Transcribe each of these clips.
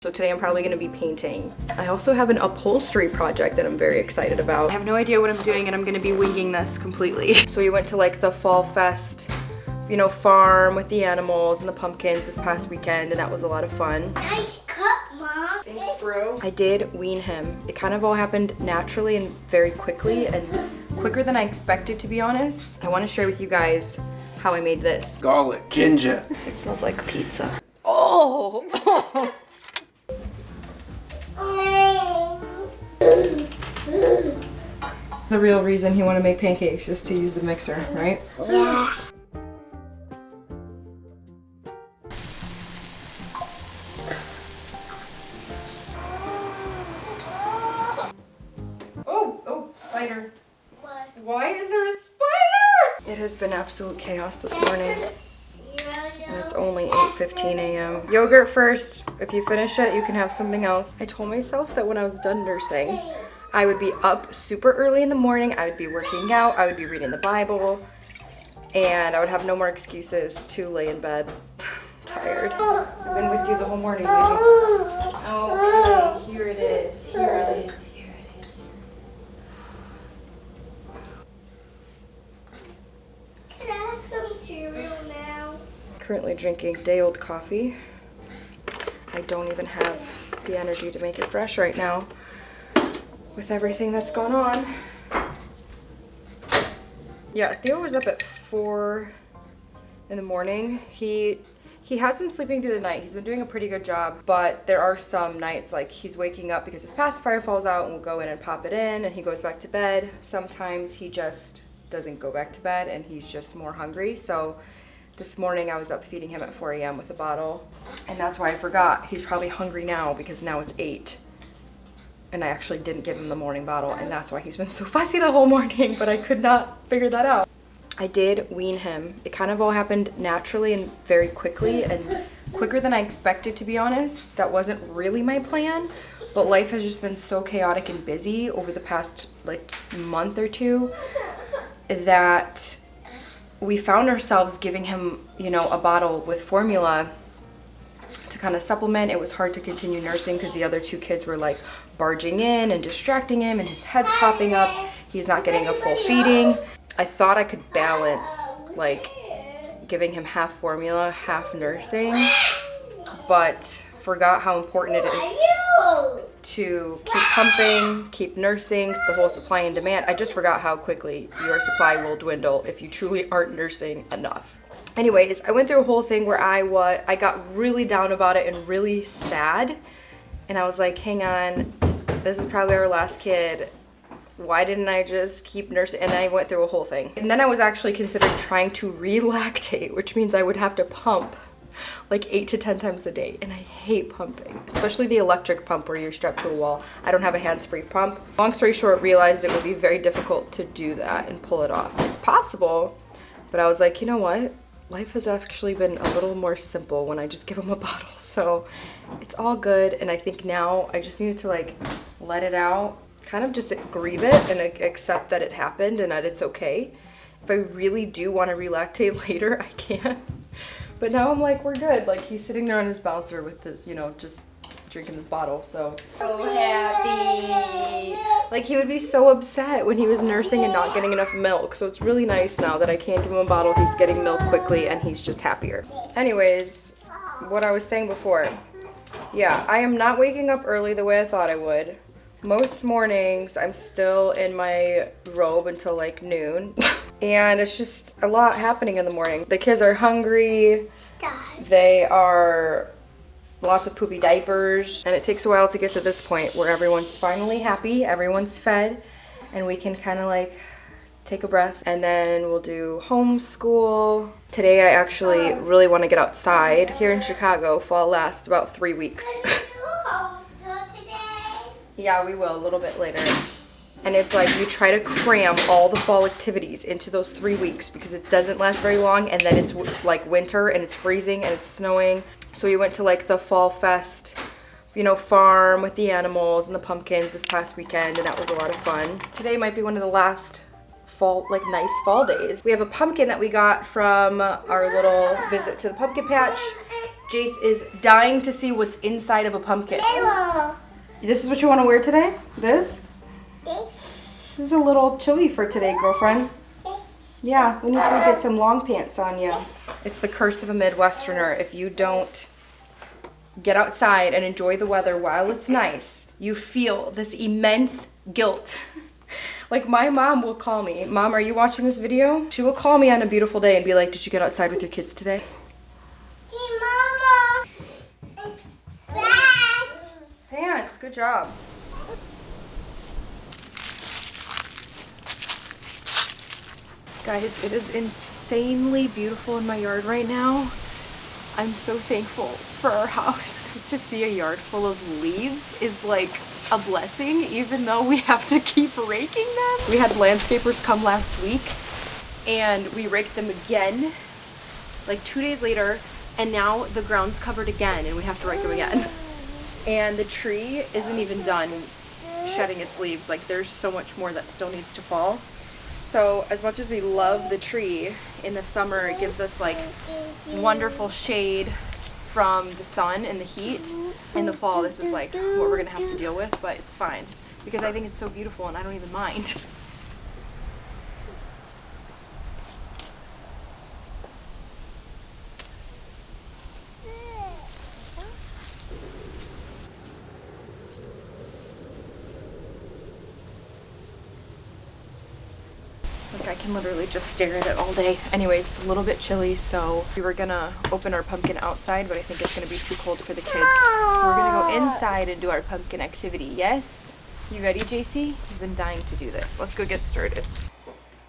So today I'm probably going to be painting. I also have an upholstery project that I'm very excited about. I have no idea what I'm doing and I'm going to be winging this completely. So we went to like the Fall Fest, you know, farm with the animals and the pumpkins this past weekend, and that was a lot of fun. Nice cut, Mom. Thanks, bro. I did wean him. It kind of all happened naturally and very quickly, and quicker than I expected, to be honest. I want to share with you guys how I made this. Garlic, ginger. It smells like pizza. Oh! The real reason he wanted to make pancakes just to use the mixer, right? Yeah. Oh, spider. What? Why is there a spider? It has been absolute chaos this morning. And it's only 8:15 a.m. Yogurt first. If you finish it, you can have something else. I told myself that when I was done nursing, I would be up super early in the morning, I would be working out, I would be reading the Bible, and I would have no more excuses to lay in bed tired. I've been with you the whole morning, baby. Okay, here it is, here it is, here it is. Can I have some cereal now? Currently drinking day-old coffee. I don't even have the energy to make it fresh right now with everything that's gone on. Yeah, Theo was up at 4 in the morning. He has been sleeping through the night. He's been doing a pretty good job, but there are some nights like he's waking up because his pacifier falls out and we'll go in and pop it in and he goes back to bed. Sometimes he just doesn't go back to bed and he's just more hungry. So this morning I was up feeding him at 4 a.m. with a bottle, and that's why I forgot. He's probably hungry now because now it's 8. And I actually didn't give him the morning bottle, and that's why he's been so fussy the whole morning, but I could not figure that out. I did wean him. It kind of all happened naturally and very quickly, and quicker than I expected, to be honest. That wasn't really my plan, but life has just been so chaotic and busy over the past like month or two that we found ourselves giving him, you know, a bottle with formula to kind of supplement. It was hard to continue nursing because the other two kids were like barging in and distracting him and his head's popping up. He's not getting a full feeding. I thought I could balance like giving him half formula, half nursing, but forgot how important it is to keep pumping, keep nursing, the whole supply and demand. I just forgot how quickly your supply will dwindle if you truly aren't nursing enough. Anyways, I went through a whole thing where I got really down about it and really sad. And I was like, hang on, this is probably our last kid. Why didn't I just keep nursing? And I went through a whole thing. And then I was actually considering trying to relactate, which means I would have to pump like 8 to 10 times a day. And I hate pumping, especially the electric pump where you're strapped to a wall. I don't have a hands-free pump. Long story short, realized it would be very difficult to do that and pull it off. It's possible, but I was like, you know what? Life has actually been a little more simple when I just give him a bottle. So it's all good. And I think now I just needed to like let it out, kind of just grieve it and accept that it happened and that it's okay. If I really do want to relactate later, I can. But now I'm like, we're good. Like he's sitting there on his bouncer with the, you know, just drinking this bottle. So happy. Like he would be so upset when he was nursing and not getting enough milk. So it's really nice now that I can't give him a bottle. He's getting milk quickly and he's just happier. Anyways, what I was saying before. Yeah, I am not waking up early the way I thought I would. Most mornings I'm still in my robe until like noon. And it's just a lot happening in the morning. The kids are hungry. They are lots of poopy diapers, and it takes a while to get to this point where everyone's finally happy, everyone's fed, and we can kind of like take a breath, and then we'll do homeschool. Today I actually really want to get outside. Here in Chicago, fall lasts about 3 weeks. Yeah, we will a little bit later. And it's like you try to cram all the fall activities into those 3 weeks because it doesn't last very long, and then it's like winter and it's freezing and it's snowing. So we went to like the Fall Fest, you know, farm with the animals and the pumpkins this past weekend, and that was a lot of fun. Today might be one of the last fall, like nice fall days. We have a pumpkin that we got from our little visit to the pumpkin patch. Jace is dying to see what's inside of a pumpkin. Lela. This is what you want to wear today? This? This. This is a little chilly for today, girlfriend. Yeah, we need to get some long pants on you. It's the curse of a Midwesterner. If you don't get outside and enjoy the weather while it's nice, you feel this immense guilt. Like my mom will call me. Mom, are you watching this video? She will call me on a beautiful day and be like, did you get outside with your kids today? Hey, Mama. Back. Pants, good job. Guys, it is insanely beautiful in my yard right now. I'm so thankful for our house. Just to see a yard full of leaves is like a blessing, even though we have to keep raking them. We had landscapers come last week and we raked them again like 2 days later, and now the ground's covered again and we have to rake them again. And the tree isn't even done shedding its leaves. Like there's so much more that still needs to fall. So as much as we love the tree, in the summer it gives us like wonderful shade from the sun and the heat. In the fall, this is like what we're gonna have to deal with, but it's fine because I think it's so beautiful and I don't even mind. Like I can literally just stare at it all day. Anyways, it's a little bit chilly, so we were gonna open our pumpkin outside, but I think it's gonna be too cold for the kids. So we're gonna go inside and do our pumpkin activity. Yes? You ready, JC? You've been dying to do this. Let's go get started.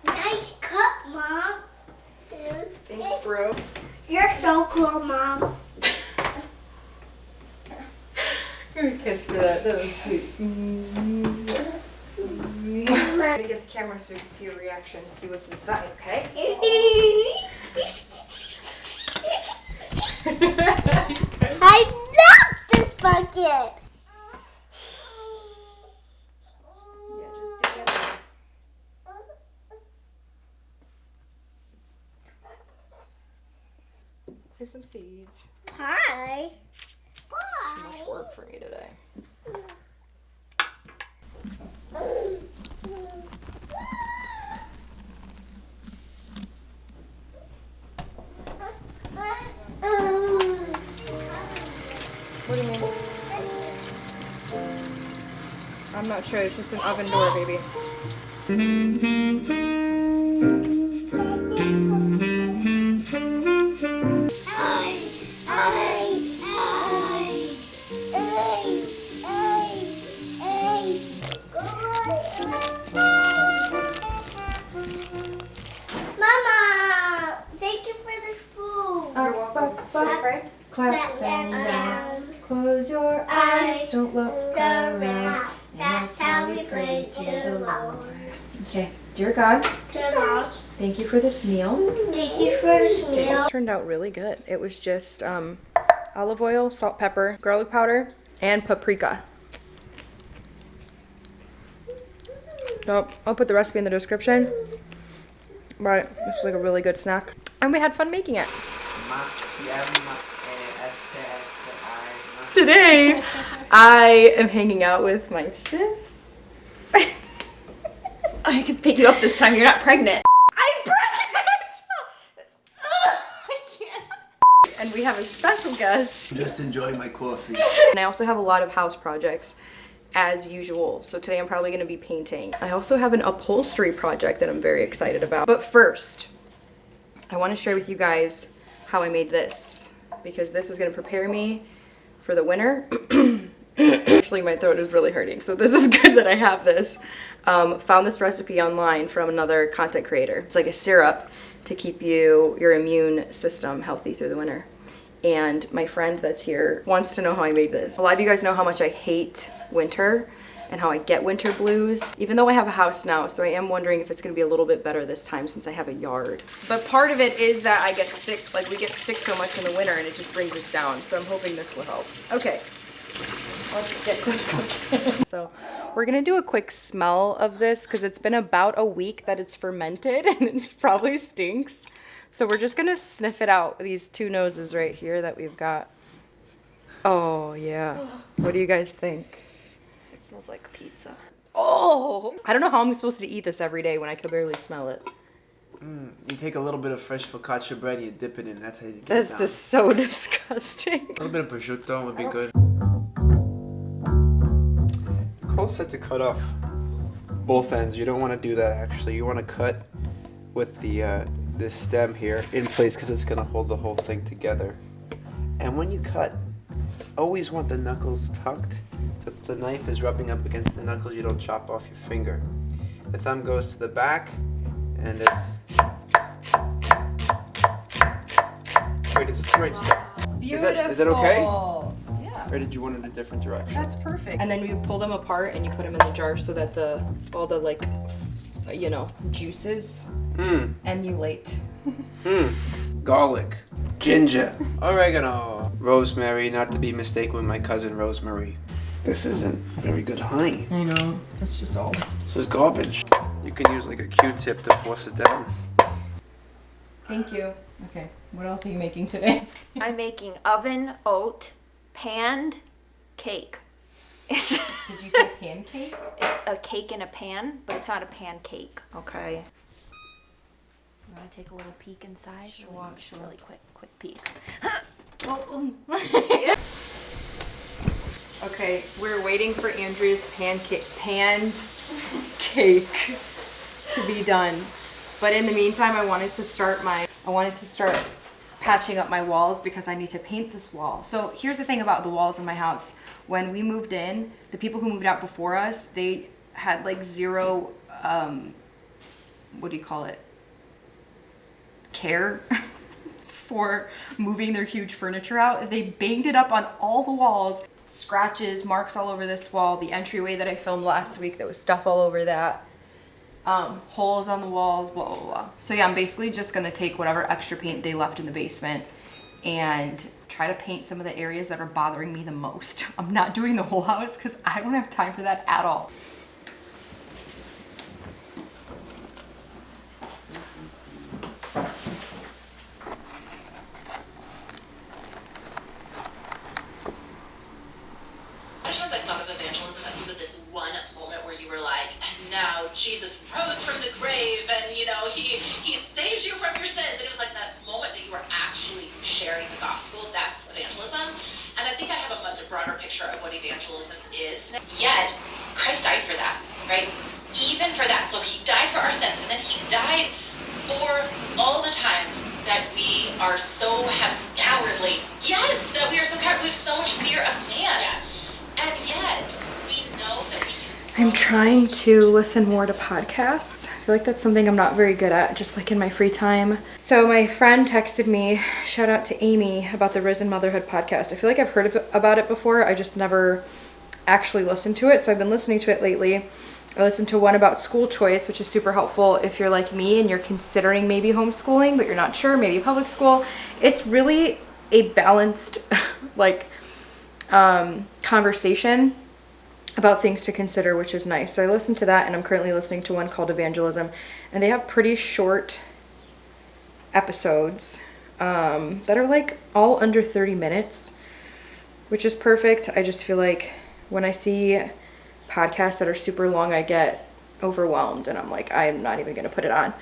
Nice cut, Mom. Thanks, bro. You're so cool, Mom. Give me a kiss for that. That was sweet. I'm gonna get the camera so we can see your reaction, see what's inside, okay? I love this bucket. Yeah, just dig in. Here's some seeds. Pie. Too much work for me today. What do you mean? I'm not sure. It's just an oven door, baby. Mama, thank you for this food. You're welcome. Clap them down. Close your eyes. Don't look around. That's how we pray to the Lord. Okay. Dear God, To the Lord. thank you for this meal. Thank you for this meal. This turned out really good. It was just olive oil, salt, pepper, garlic powder, and paprika. I'll put the recipe in the description. But it's like a really good snack. And we had fun making it. Today, I am hanging out with my sis. I can pick you up this time. You're not pregnant. I'm pregnant! I can't. And we have a special guest. Just enjoy my coffee. And I also have a lot of house projects as usual. So today I'm probably gonna be painting. I also have an upholstery project that I'm very excited about. But first, I wanna share with you guys how I made this, because this is gonna prepare me for the winter. Actually, my throat is really hurting, so this is good that I have this. Found this recipe online from another content creator. It's like a syrup to keep your immune system healthy through the winter. And my friend that's here wants to know how I made this. A lot of you guys know how much I hate winter and how I get winter blues, even though I have a house now, so I am wondering if it's gonna be a little bit better this time since I have a yard. But part of it is that I get sick, like we get sick so much in the winter and it just brings us down, so I'm hoping this will help. Okay, let's get some cooking. So we're gonna do a quick smell of this because it's been about a week that it's fermented and it probably stinks. So we're just gonna sniff it out, these two noses right here that we've got. Oh, yeah. What do you guys think? It smells like pizza. Oh! I don't know how I'm supposed to eat this every day when I can barely smell it. You take a little bit of fresh focaccia bread, you dip it in. That's how you get it That's down. just so disgusting. A little bit of prosciutto would be good. Nicole said to cut off both ends. You don't want to do that actually. You want to cut with the this stem here in place because it's gonna hold the whole thing together. And when you cut, always want the knuckles tucked so that the knife is rubbing up against the knuckles. You don't chop off your finger. The thumb goes to the back, and it's right step. Beautiful. Is that okay? Yeah. Or did you want it a different direction? That's perfect. And then you pull them apart and you put them in the jar so that all the like, juices emulate. Garlic, ginger, oregano, rosemary, not to be mistaken with my cousin Rosemary. This isn't very good honey. I know. That's just all. This is garbage. You can use like a Q-tip to force it down. Thank you. Okay. What else are you making today? I'm making oven oat panned cake. It's Did you say pancake? it's a cake in a pan, but it's not a pancake. Okay. You want to take a little peek inside? Sure, Just sure. really quick peek. Okay, we're waiting for Andrea's panned cake to be done. But in the meantime, I wanted to start patching up my walls because I need to paint this wall. So here's the thing about the walls in my house. When we moved in, the people who moved out before us, they had like zero, what do you call it? Care for moving their huge furniture out. They banged it up on all the walls. Scratches, marks all over this wall. The entryway that I filmed last week, there was stuff all over that. Holes on the walls, blah, blah, blah. So yeah, I'm basically just gonna take whatever extra paint they left in the basement and try to paint some of the areas that are bothering me the most. I'm not doing the whole house because I don't have time for that at all. Sometimes I thought of evangelism as sort of this one moment where you were like, and now Jesus rose from the grave and, he saves you from your sins. And it was like that moment that you were actually sharing the gospel. That's evangelism. And I think I have a much broader picture of what evangelism is. Yet, Christ died for that, right? Even for that. So he died for our sins. And then he died for all the times that we are so cowardly. Yes, that we are so cowardly. We have so much fear of man. Yeah. And yet, we know that we can. I'm trying to listen more to podcasts. I feel like that's something I'm not very good at, just like in my free time. So my friend texted me, shout out to Amy, about the Risen Motherhood podcast. I feel like I've heard about it before. I just never actually listened to it. So I've been listening to it lately. I listened to one about school choice, which is super helpful if you're like me and you're considering maybe homeschooling, but you're not sure, maybe public school. It's really a balanced, conversation about things to consider, which is nice. So I listened to that, and I'm currently listening to one called Evangelism, and they have pretty short episodes that are like all under 30 minutes, which is perfect. I just feel like when I see podcasts that are super long, I get overwhelmed, and I'm like, I'm not even gonna put it on.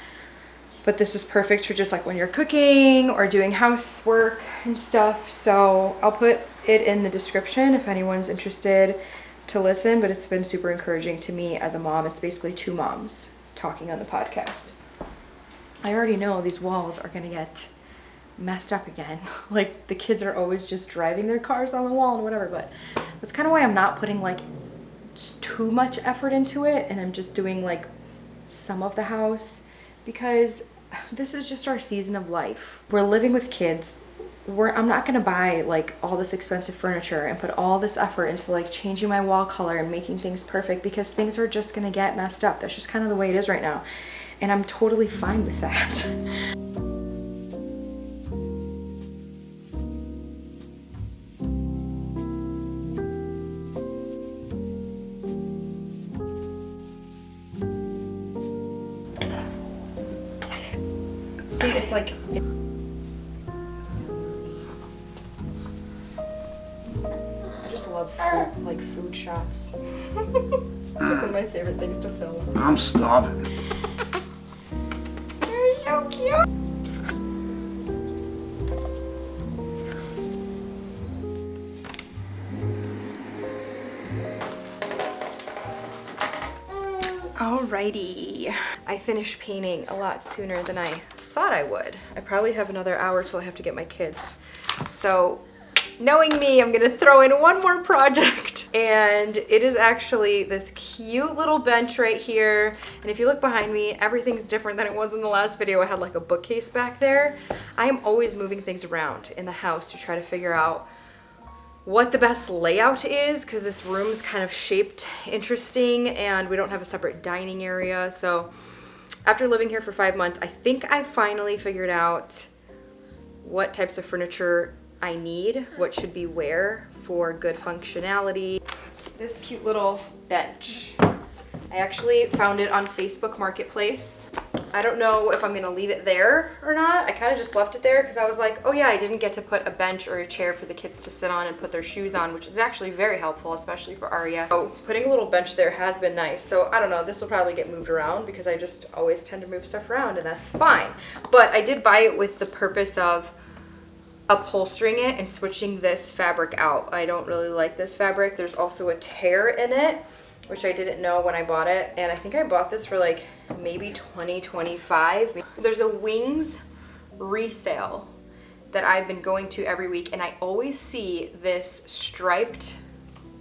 But this is perfect for just like when you're cooking or doing housework and stuff. So I'll put it in the description if anyone's interested to listen, but it's been super encouraging to me as a mom. It's basically two moms talking on the podcast. I already know these walls are gonna get messed up again. Like the kids are always just driving their cars on the wall and whatever, but that's kind of why I'm not putting like too much effort into it, and I'm just doing like some of the house because this is just our season of life. We're living with kids. I'm not gonna buy like all this expensive furniture and put all this effort into like changing my wall color and making things perfect because things are just gonna get messed up. That's just kind of the way it is right now. And I'm totally fine with that. See, it's like... food shots. It's like one of my favorite things to film. I'm starving. They're so cute. Alrighty, I finished painting a lot sooner than I thought I would. I probably have another hour till I have to get my kids. So, knowing me, I'm gonna throw in one more project. And it is actually this cute little bench right here. And if you look behind me, everything's different than it was in the last video. I had like a bookcase back there. I am always moving things around in the house to try to figure out what the best layout is, because this room's kind of shaped interesting and we don't have a separate dining area. So after living here for 5 months, I think I finally figured out what types of furniture I need, what should be where for good functionality. This cute little bench. I actually found it on Facebook Marketplace. I don't know if I'm gonna leave it there or not. I kind of just left it there because I was like, oh yeah, I didn't get to put a bench or a chair for the kids to sit on and put their shoes on, which is actually very helpful, especially for Arya. So putting a little bench there has been nice. So I don't know, this will probably get moved around because I just always tend to move stuff around and that's fine. But I did buy it with the purpose of upholstering it and switching this fabric out. I don't really like this fabric. There's also a tear in it, which I didn't know when I bought it. And I think I bought this for like maybe $20, $25. There's a Wings resale that I've been going to every week, and I always see this striped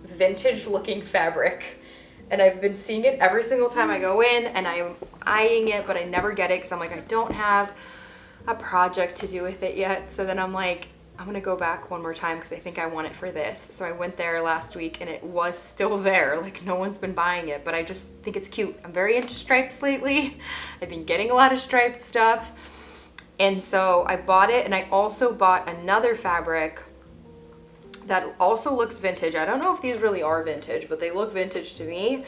vintage looking fabric. And I've been seeing it every single time I go in, and I'm eyeing it, but I never get it because I'm like, I don't have a project to do with it yet. So then I'm like, I'm gonna go back one more time because I think I want it for this. So I went there last week and it was still there. Like no one's been buying it, but I just think it's cute. I'm very into stripes lately. I've been getting a lot of striped stuff. And so I bought it, and I also bought another fabric that also looks vintage. I don't know if these really are vintage, but they look vintage to me.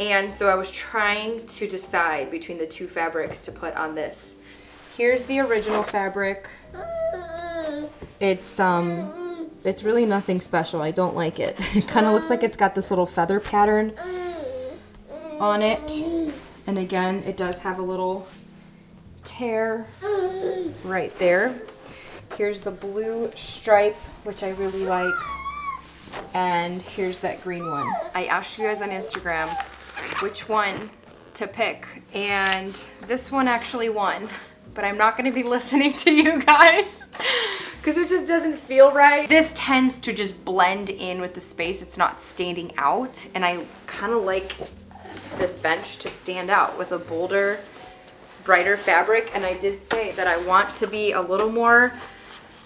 And so I was trying to decide between the two fabrics to put on this. Here's the original fabric. It's really nothing special. I don't like it. It kind of looks like it's got this little feather pattern on it. And again, it does have a little tear right there. Here's the blue stripe, which I really like. And here's that green one. I asked you guys on Instagram which one to pick, and this one actually won. But I'm not gonna be listening to you guys because it just doesn't feel right. This tends to just blend in with the space. It's not standing out, and I kind of like this bench to stand out with a bolder, brighter fabric. And I did say that I want to be a little more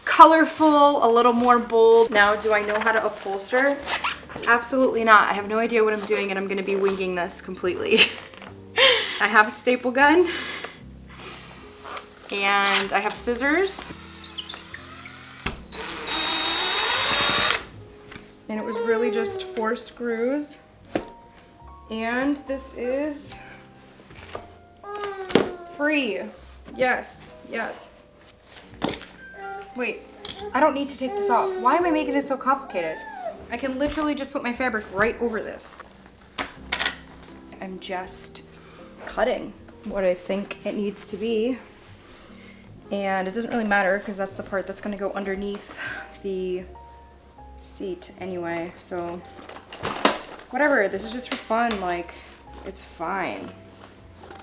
colorful, a little more bold. Now, do I know how to upholster? Absolutely not. I have no idea what I'm doing, and I'm gonna be winging this completely. I have a staple gun. And I have scissors. And it was really just 4 screws. And this is free. Yes, yes. Wait, I don't need to take this off. Why am I making this so complicated? I can literally just put my fabric right over this. I'm just cutting what I think it needs to be. And it doesn't really matter because that's the part that's gonna go underneath the seat anyway. So whatever, this is just for fun. Like, it's fine.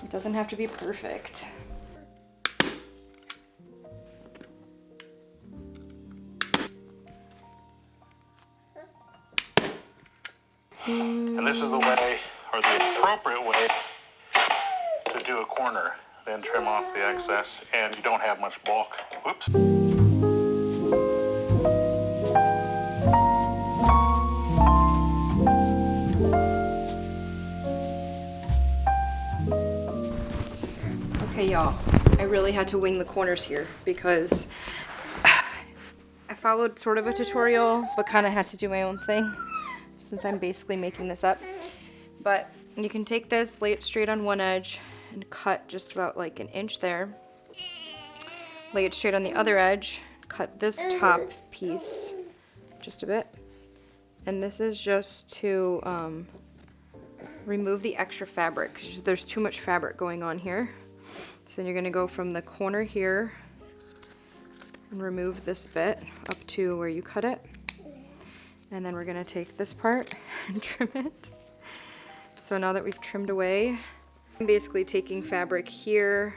It doesn't have to be perfect. And this is the way, or the appropriate way, to do a corner. Then trim off the excess, and you don't have much bulk. Whoops. Okay, y'all, I really had to wing the corners here because I followed sort of a tutorial, but kind of had to do my own thing since I'm basically making this up. But you can take this, lay it straight on one edge, and cut just about like an inch there. Lay it straight on the other edge, cut this top piece just a bit, And this is just to remove the extra fabric. There's too much fabric going on here. So then you're gonna go from the corner here and remove this bit up to where you cut it. And then we're gonna take this part and trim it. So now that we've trimmed away, I'm basically taking fabric here,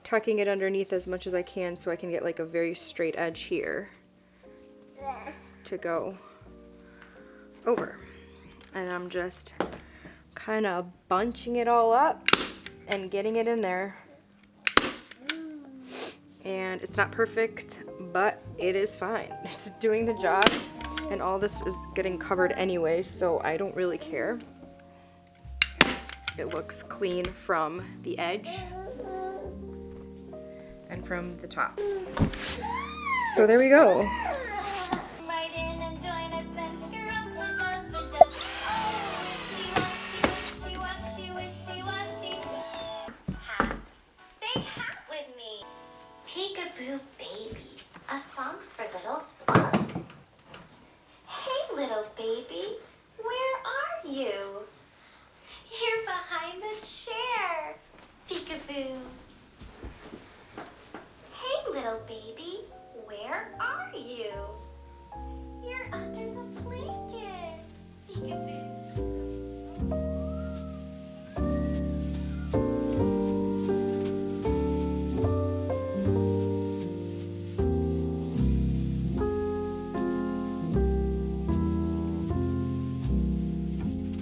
tucking it underneath as much as I can so I can get like a very straight edge here to go over. And I'm just kind of bunching it all up and getting it in there. And it's not perfect, but it is fine. It's doing the job, and all this is getting covered anyway, so I don't really care. It looks clean from the edge and from the top. So there we go. Peekaboo Baby, a Songs for Littles book. Hey, little baby, where are you? You're behind the chair. Peekaboo.